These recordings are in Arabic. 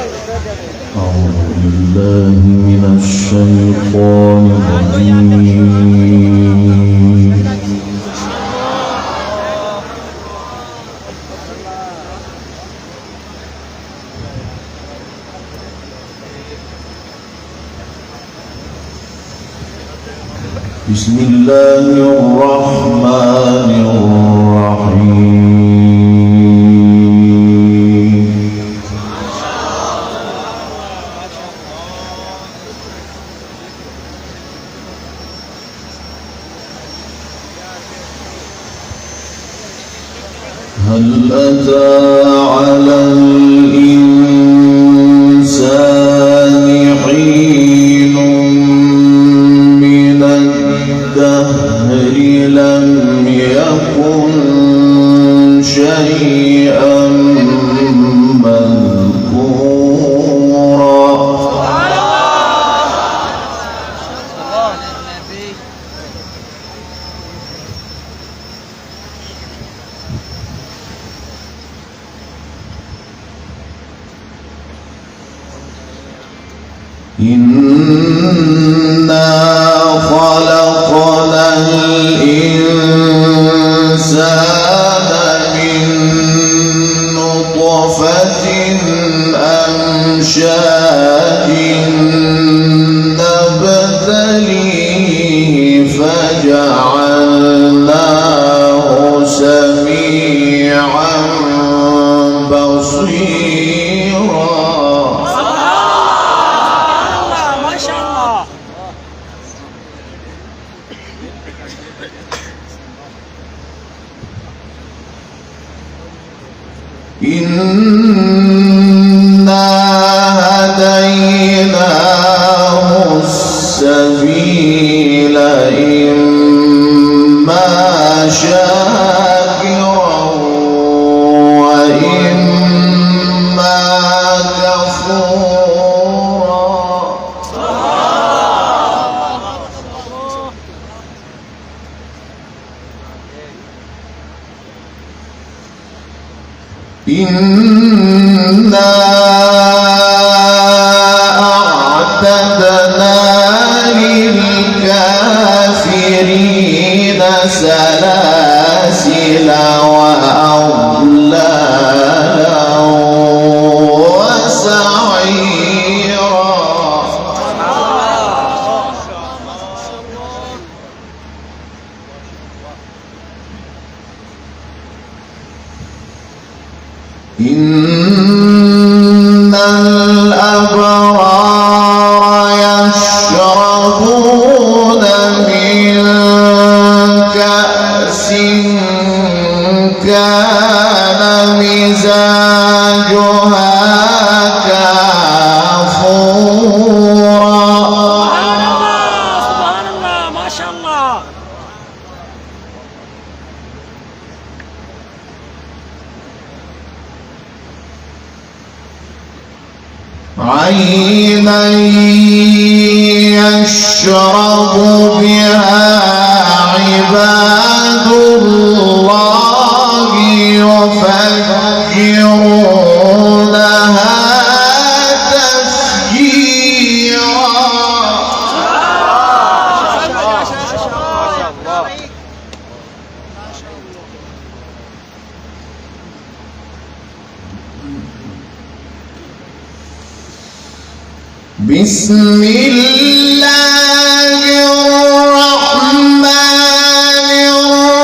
أعوذ بالله من الشيطان الرجيم. بسم الله الرحمن الرحيم. هل أتى على الإنسان حين من الدهر لم يكن شيئا مذكورا. إنا خلقنا الإنسان من نطفة أمشاج نبتليه فجعلناه سميعا بصيرا. إنا هديناه السبيل إما شاكرا وإما كفورا. إنا أعتدنا للكافرين سلاسل وأغلالا وسعيرا. إن الأبرار يشربون من كأس كان مزاجها كافورا. سبحان الله ما شاء الله. عينا يشرب بها عباد الله يفجرونها تفجيرا. بسم الله الرحمن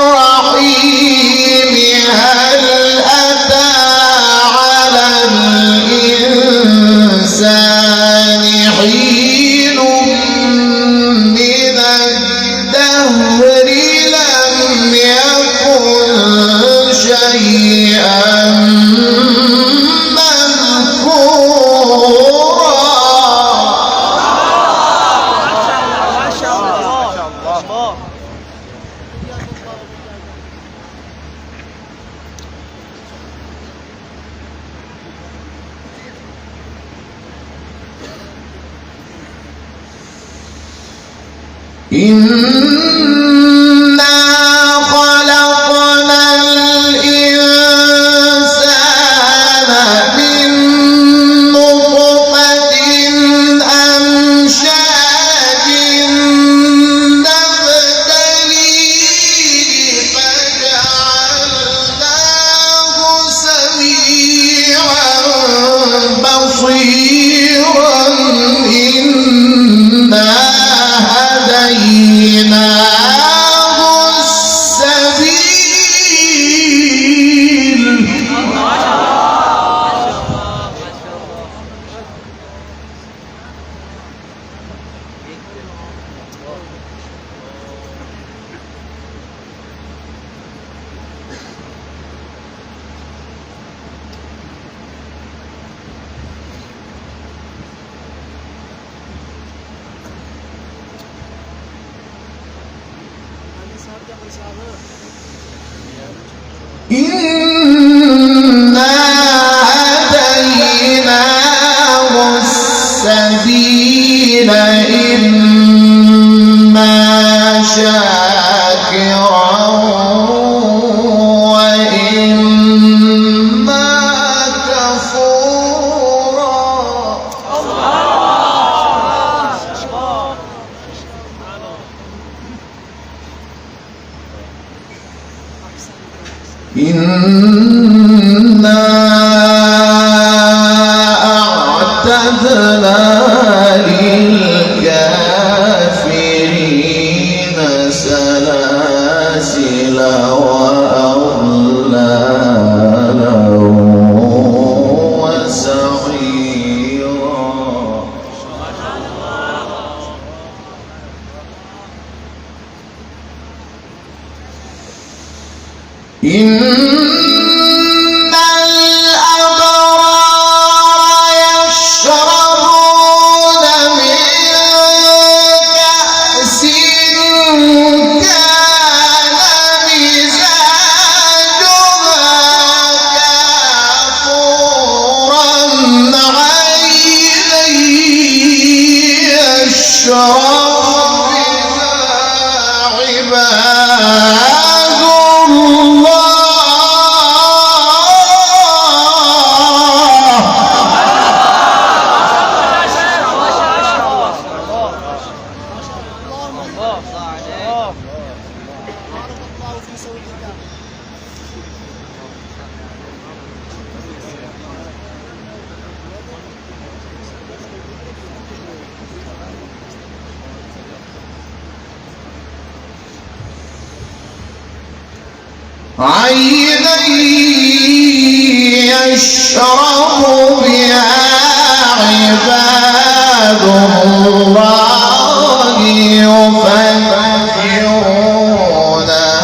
الرحيم. هل أتى على الإنسان حين من الدهر لم يكن شيئا إنا خلقنا الإنسان من نطفة بصيرا إنا هديناه السبيل إنا هديناه السبيل إما شاكرا وإما كفورا. إنا أعتدنا للكافرين سلاسل وأغلالا وسعيرا. إن الأبرار يشربون من كأس كان مزاجها كافورا عينا يشرب بها عباد الله. عينا يشرب بها عباد الله يفجرونها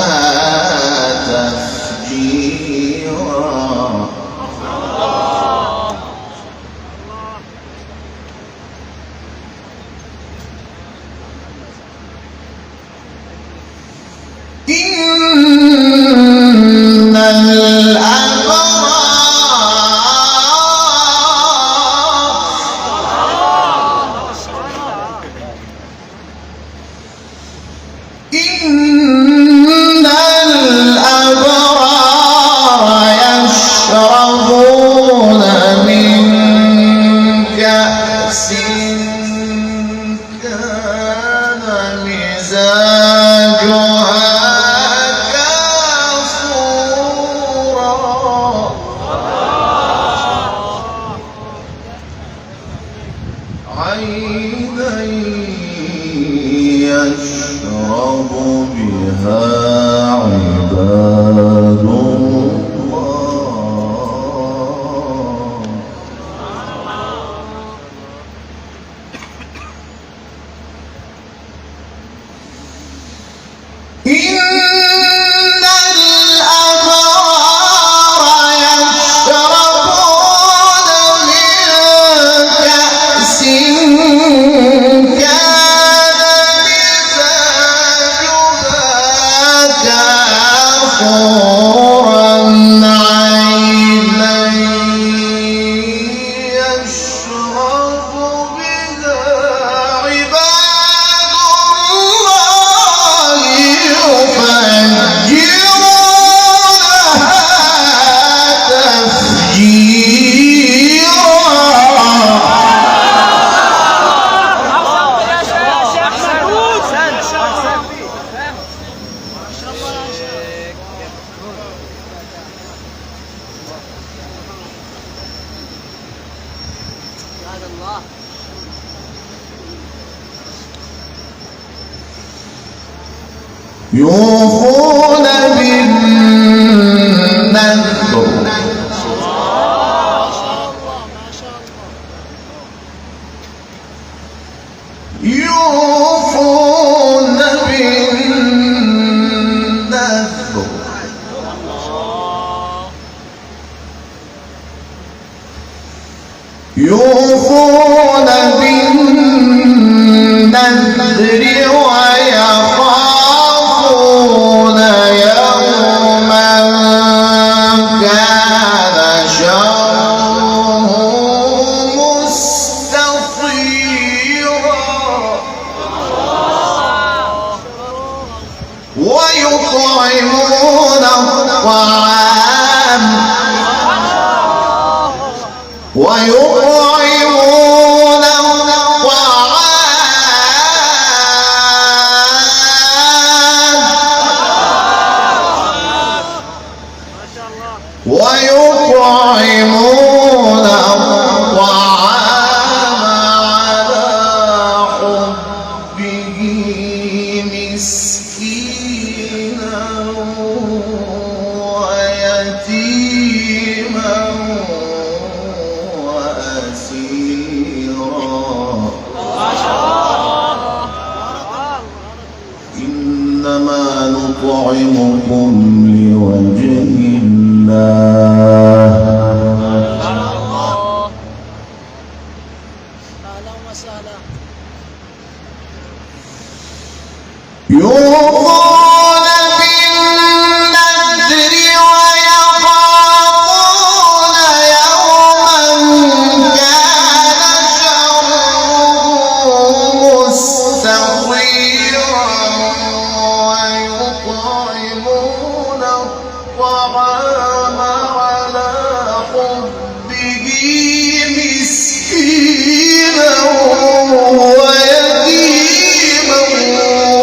تفجيرا. إن الأبرار يشربون من كأس كان مزاجها عينا يشرب بها عباد الله. إن الأبرار يشربون من كأس كان مزاجها يوفون بالنذر يوفون بالنذر يوفون بالنذر ويخافون يوما كان شره مستطيرا ويطعمون الطعام ويطعمون الطعام على حبه مسكينا ويتيما وأسيرا إنما نطعمكم لوجه الله يوفون بالنذر ويخافون يوما كان شره مستطيرا ويطعمون الطعام على حبه مسكينا ويتيما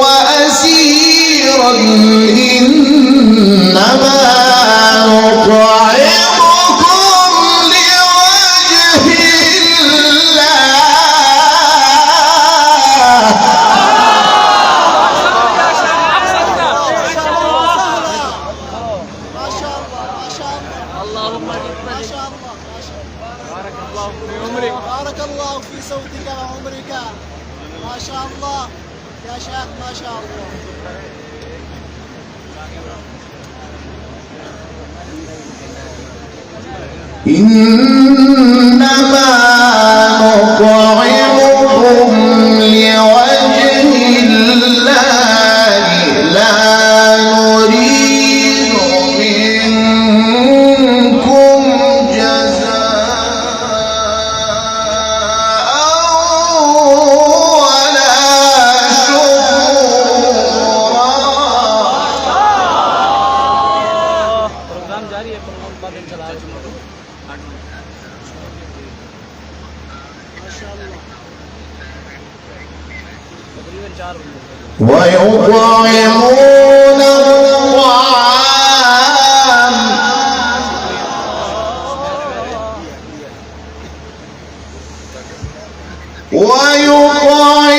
وأسيرا إنما نطعمكم لوجه بارك الله في صوتك وعمرك. ما شاء الله يا شيخ، ما شاء الله. إنما نطعمكم لوجه الله لا نريد منكم جزاء ولا شكورا. प्रोग्राम जारी है, प्रोग्राम बाद में चला तकरीबन 4 बजे ويطعمون الطعام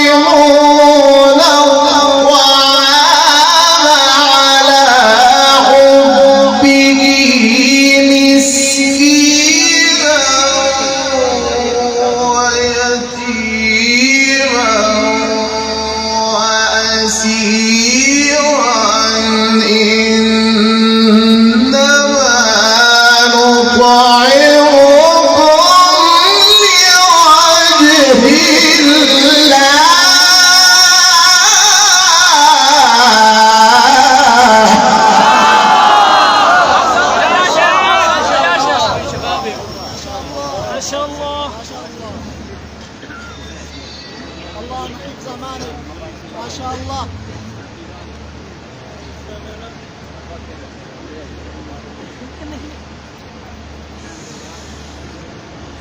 ويطعمون الطعام على حبه مسكينا ويتيما وأسيرا إنما نطعمكم لوجه ما شاء الله. الله محيط زمانك. ما شاء الله.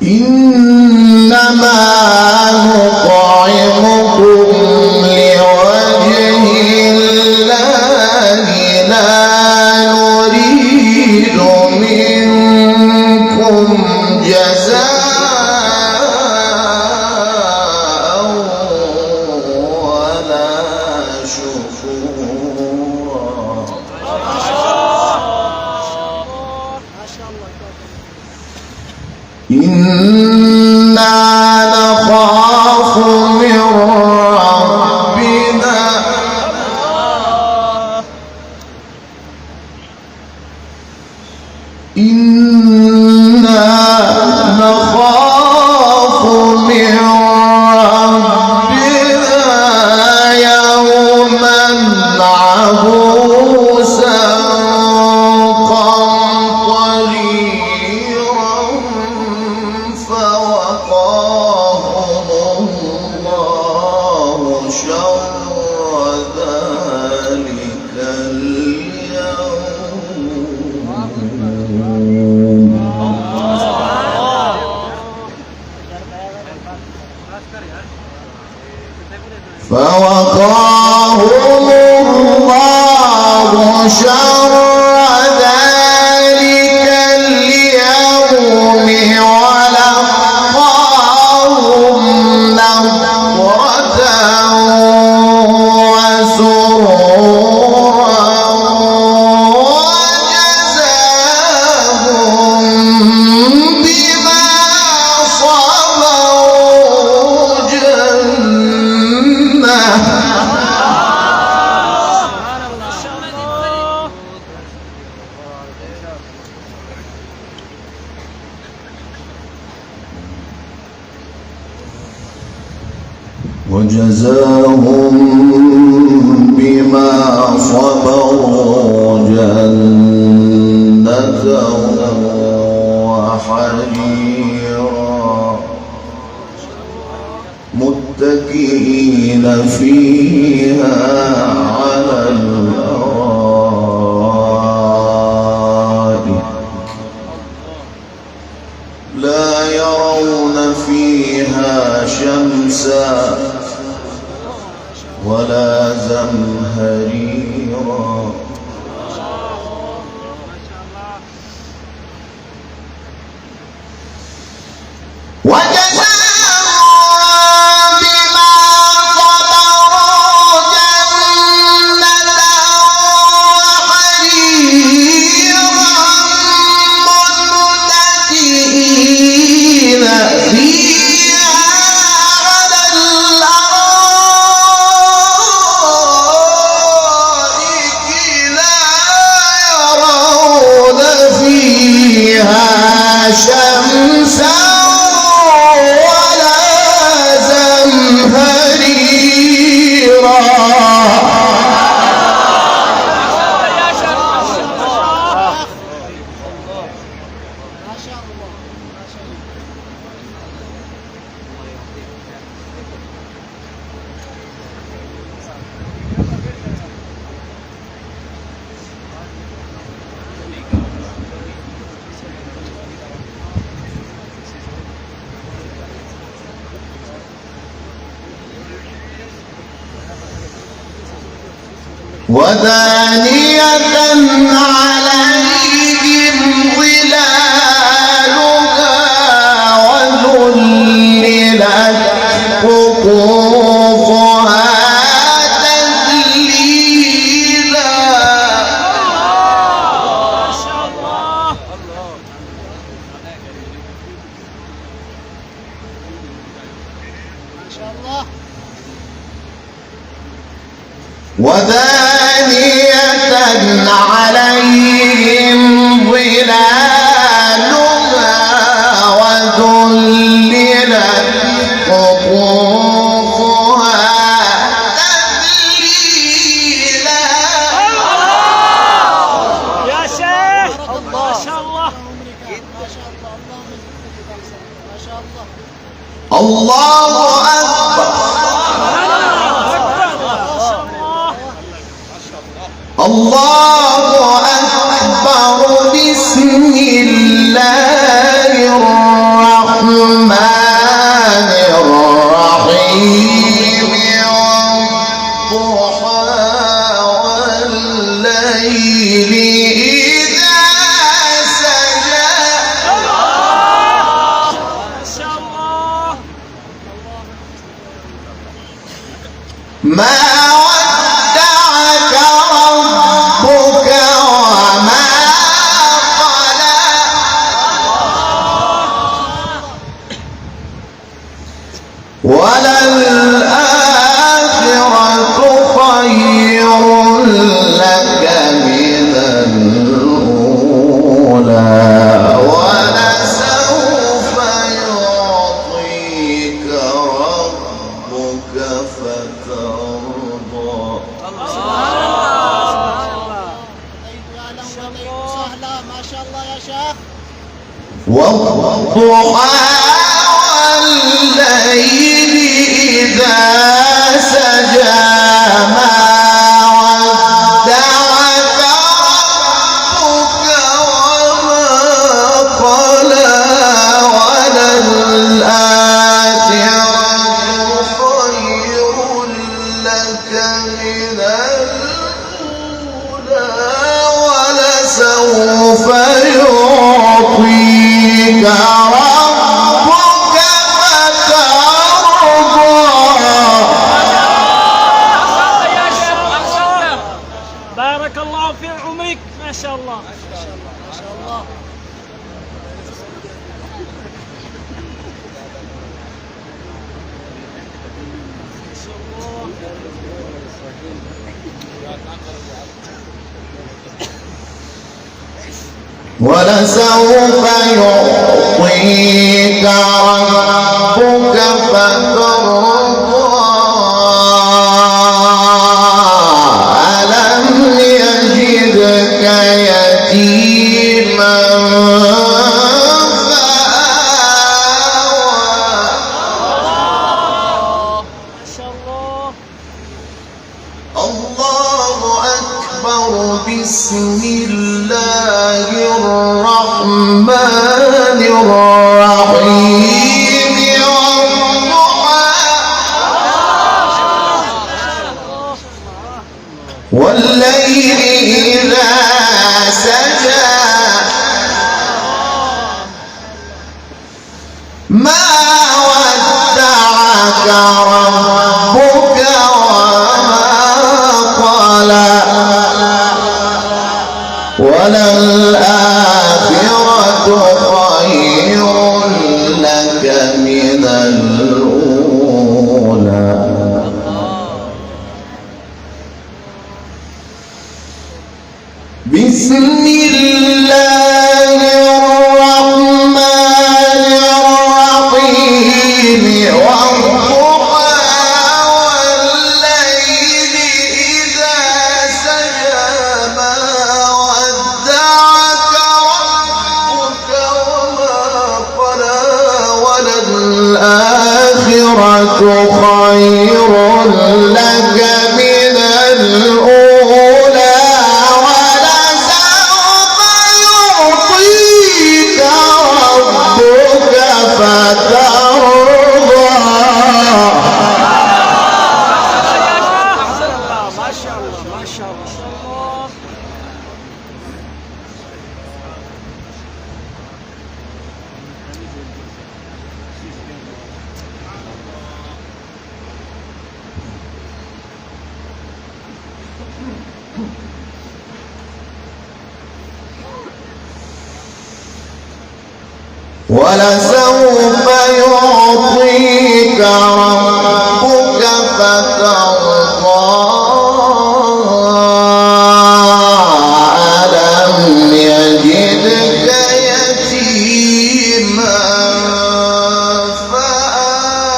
إنما نطعمكم لوجه الله لا نريد منكم جزاء فوقاهم الله شر ذلك اليوم ولقاهم نضرة وسرورا وجزاهم بما صبروا جنة. وجزاهم بما صبروا جنة وحريرا متكئين فيها على الأرائك لا يرون فيها شمسا ولا زمهريرا وجزاهم بما صبروا جنة وحريرا متكئين فيها على الأرائك لا يرون فيها شمسا ولا زمهريرا. ما شاء الله ما شاء الله. ودانية عليهم ظلالها وذللت قطوفها تذليلا. ما شاء الله. ودانية عليهم ظلالها وذللت قطوفها تذليلا. يا شيخ ما شاء الله. ما شاء الله. ما شاء الله. الله أكبر. الله أكبر. بسم الله الرحمن الرحيم. والضحى والليل إذا سجى. ما شاء الله. ما ودعك ربك وما قلى. وللآخرة خير لك من الأولى ولسوف يعطيك ربك فترضى. سهلا ما شاء الله يا شيخ. والضحى والليل إذا سجى. ما ودعك ربك وما قلى. وللآخرة ولسوف يعطيك ربك فترضى ألم يجدك يتيما الله أكبر. بسم الله الرحمن الرحيم. والليل إذا سجى ما ودعك ربك وللآخرة خير لك من الأولى. بسم الله الرحمن الرحيم. والضحى والليل إذا سجى ما ودعك ربك وما قلى وللآخرة خير لك من الأولى ولسوف يعطيك ربك فترضى. ما شاء الله ما شاء الله. ولسوف يعطيك ربك فترضى ألم يجدك يتيما فآوى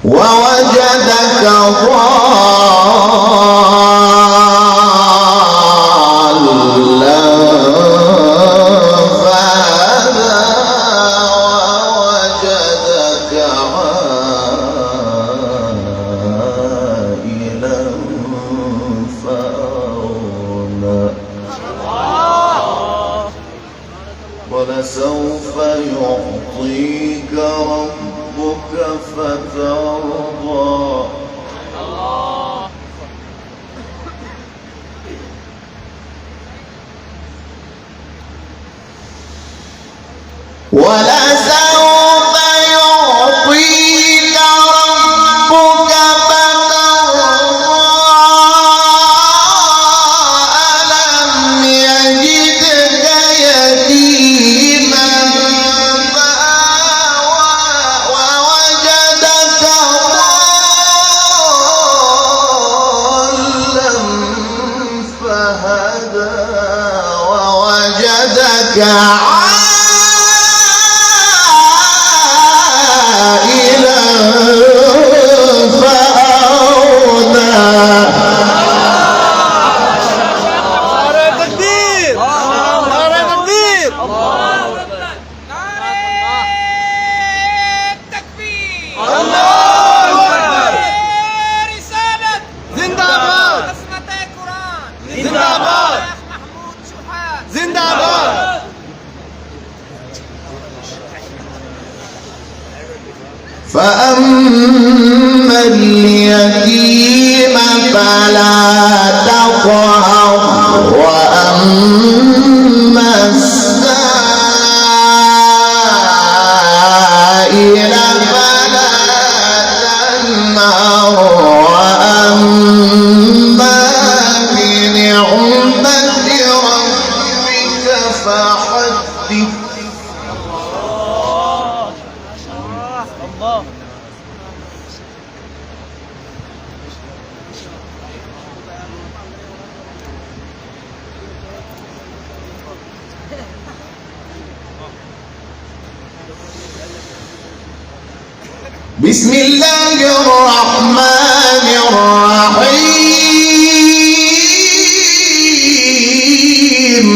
ووجدك ضالا فهدى ووجدك عائلا فأغنى. ولسوف يعطيك ربك فترضى ولسوف يعطيك ربك فترضى ألم يجدك يتيما فآوى ووجدك ضالا فهدى ووجدك فأما اليتيم فلا تقهر وأما السائل فلا تنهر وأما بنعمة ربك فحدث. بسم الله الرحمن الرحيم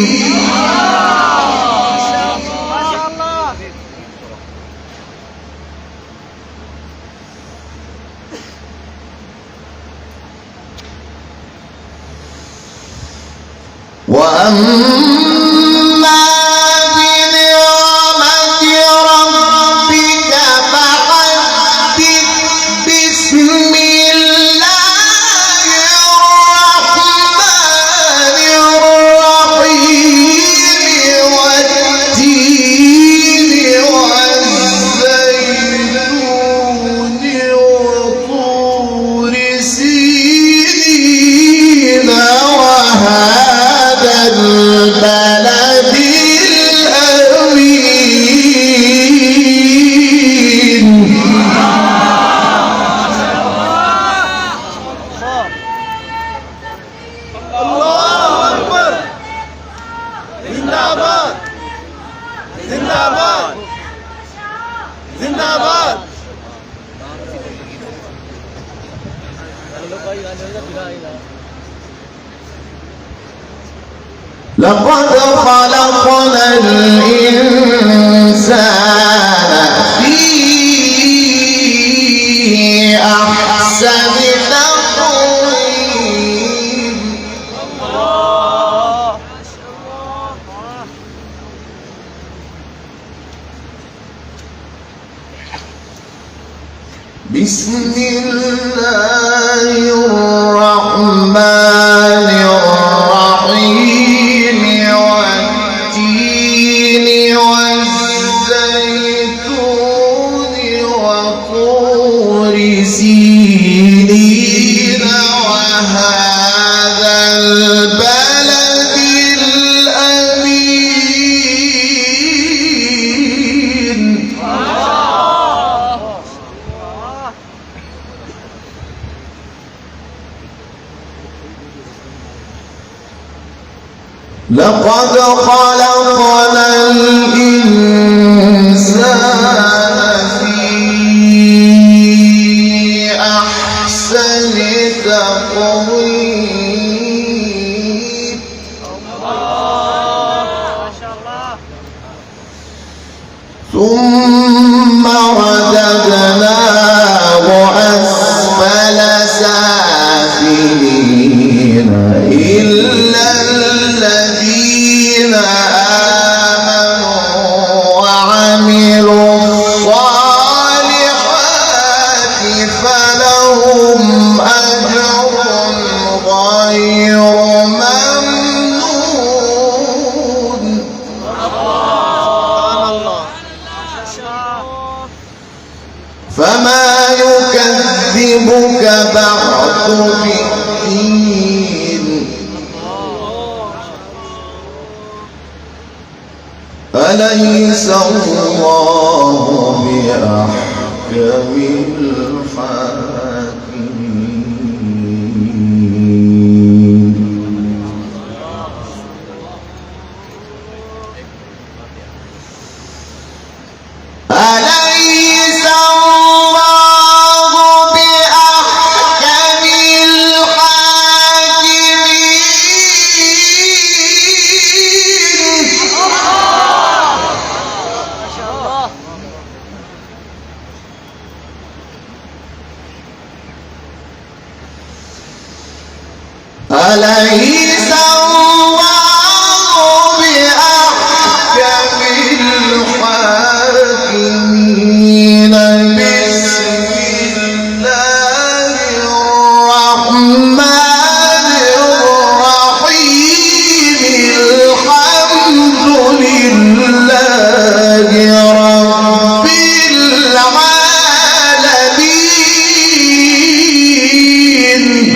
وأما بنعمة ربك فحدث بسم الله الرحمن الرحيم والتين والزيتون وطور سينين وهذا البلد الأمين الله أكبر زنداباد زنداباد زنداباد لقد خلقنا الإنسان في أحسن تقويم بسم الله الرحمن الرحيم والتين والزيتون وطور سينين وهذا البلد الأمين لقد خلقنا الإنسان في أحسن تقويم ثم رددناه أسفل سافلين إلا الذين آمنوا وعملوا الصالحات فلهم أجر غير ممنون فما يكذبك بعد بالدين أليس الله بأحكم الحاكمين أليس الله بأحكم الحاكمين أليس الله بأحكم الحاكمين بسم الله الرحمن الرحيم الحمد لله رب العالمين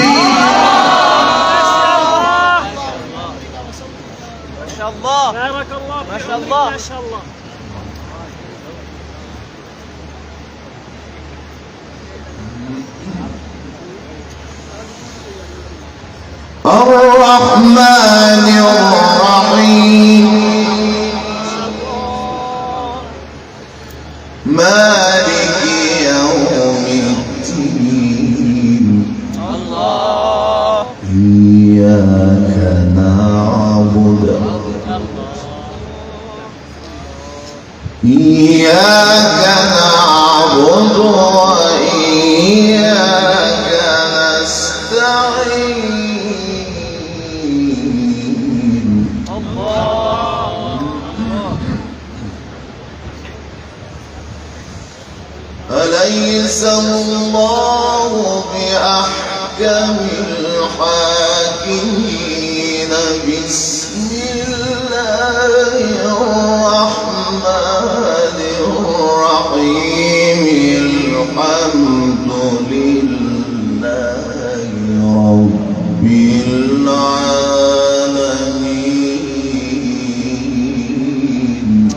بارك الله ما شاء الله ما شاء الله الرحمن الرحيم مالك يوم إياك نعبد وإياك نستعين أليس الله بأحكم الحاكمين بسم الله الرحمن الرحيم الحمد لله رب العالمين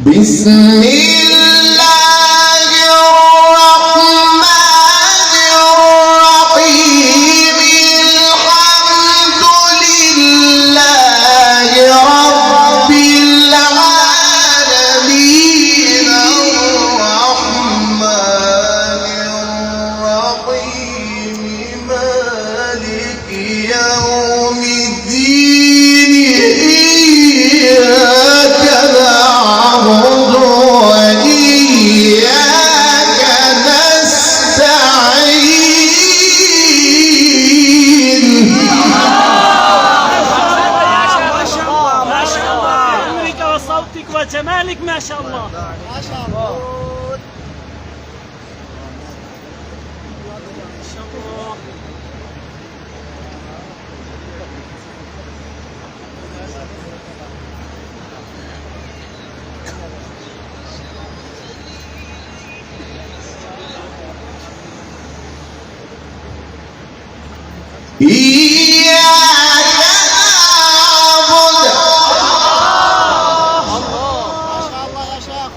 بسم الله الرحمن الرحيم الحمد لله رب العالمين الرحمن الرحيم مالك يوم الدين إياك نعبد وإياك نستعين ما شاء الله عمرك وصوتك وجمالك ما شاء الله. ما شاء الله. إياك نعبد ما شاء الله يا شيخ.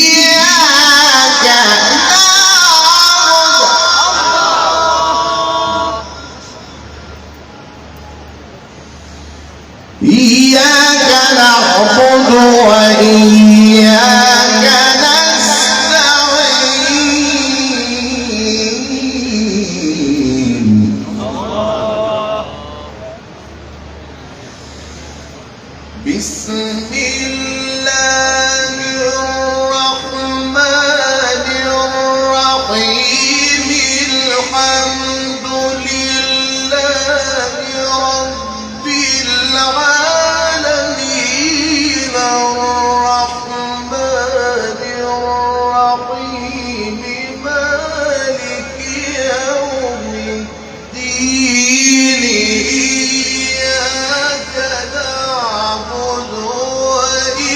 إياك نعبد إياك نعبد وإياك نستعين بسم الله الرحمن الرحيم الحمد لله رب العالمين الرحمن الرحيم مالك يوم الدين إياك نعبد وإياك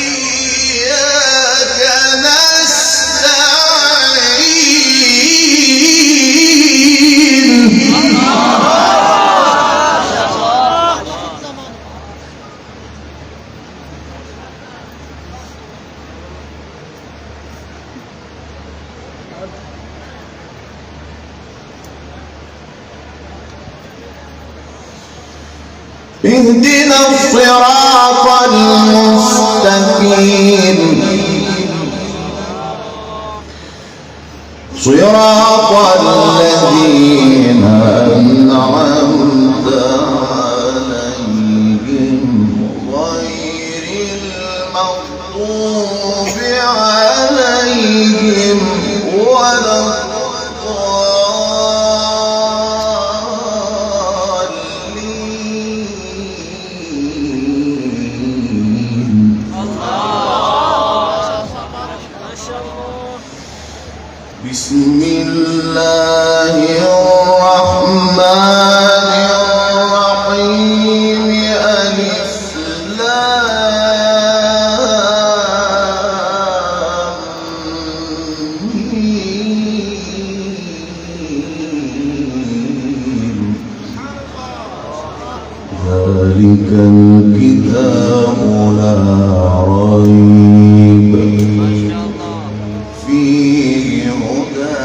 نستعين اهدنا الصراط المستقيم صراط الذين أنعمت عليهم غير المغضوب عليهم ولا بسم الله الرحمن الرحيم ألف لام ميم ذلك الكتاب لا ريب فيه هدى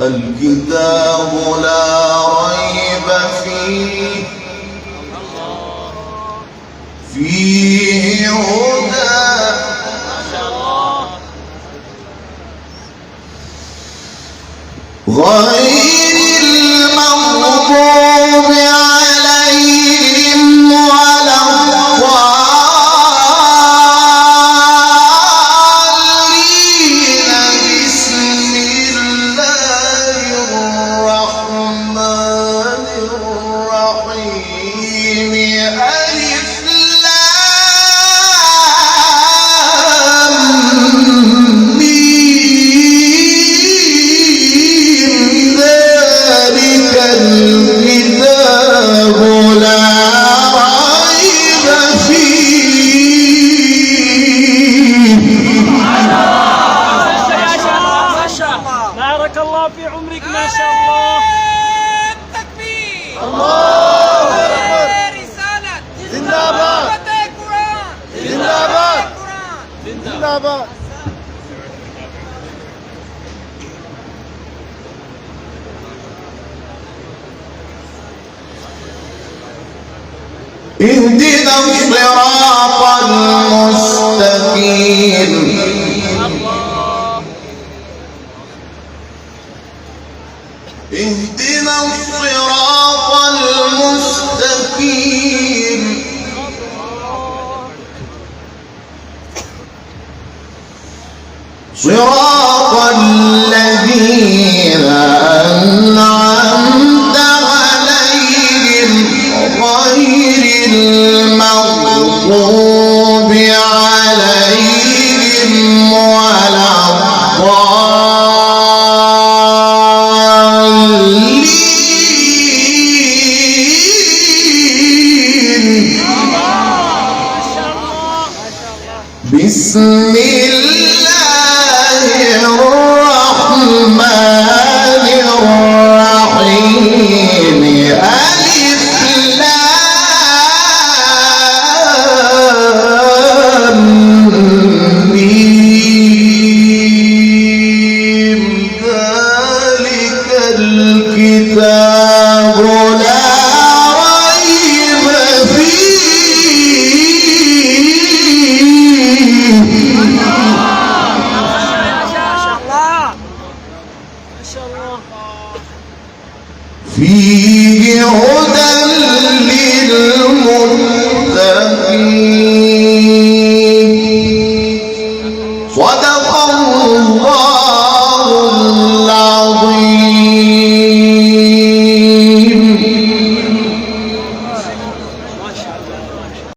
الكتاب لا ريب فيه هدى لا بأس. اهدنا الصراط المستقيم اهدنا الصراط المستقيم صراط الذين أنعمت عليهم غير المغضوب عليهم ولا الضالين. بسم الله الرحمن الرحيم. ألف لام ميم. ذلك الكتاب لا ريب فيه هدى للمتقين. صدق الله